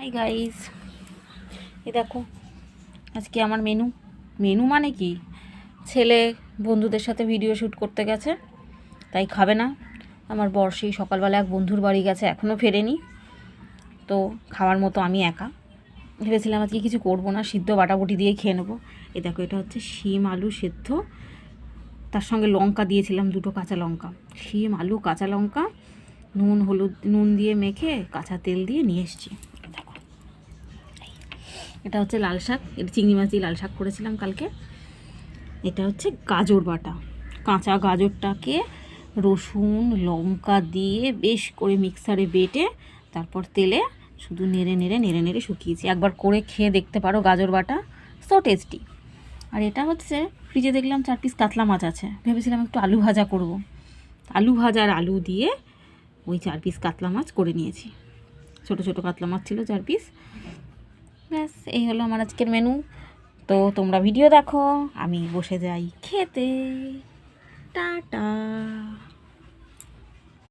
Hi guys, এই দেখো আজকে আমার মেনু মানে কি, ছেলে বন্ধুদের সাথে ভিডিও শ্যুট করতে গেছে, তাই খাবে না। আমার বর সেই সকালবেলা এক বন্ধুর বাড়ি গেছে, এখনও ফেরেনি। তো খাওয়ার মতো আমি একা ভেবেছিলাম আজকে কিছু করবো না, সিদ্ধ বাটাবুটি দিয়ে খেয়ে নেবো। এই দেখো, এটা হচ্ছে শিম আলু সেদ্ধ, তার সঙ্গে লঙ্কা দিয়েছিলাম, 2টো কাঁচা লঙ্কা। শিম আলু কাঁচা লঙ্কা নুন হলুদ নুন দিয়ে মেখে কাঁচা তেল দিয়ে নিয়ে এসেছি। দেখো, এটা হচ্ছে লাল শাক, এটা চিংড়ি মাছ দিয়ে লাল শাক করেছিলাম কালকে। এটা হচ্ছে গাজর বাটা, কাঁচা গাজরটাকে রসুন লঙ্কা দিয়ে বেশ করে মিক্সারে বেটে তারপর তেলে শুধু নেড়ে নেড়ে শুকিয়েছি। একবার করে খেয়ে দেখতে পারো, গাজর বাটা সো টেস্টি। আর এটা হচ্ছে ফ্রিজে দেখলাম 4 পিস কাতলা মাছ আছে, ভেবেছিলাম একটু আলু ভাজা করব। আলু ভাজা আর আলু দিয়ে ওই 4 পিস কাতলা মাছ করে নিয়েছি। ছোট ছোট কাতলা মাছ ছিল 4 পিস। ব্যাস, এই হলো আমার আজকের মেনু। তো তোমরা ভিডিও দেখো, আমি বসে যাই খেতে।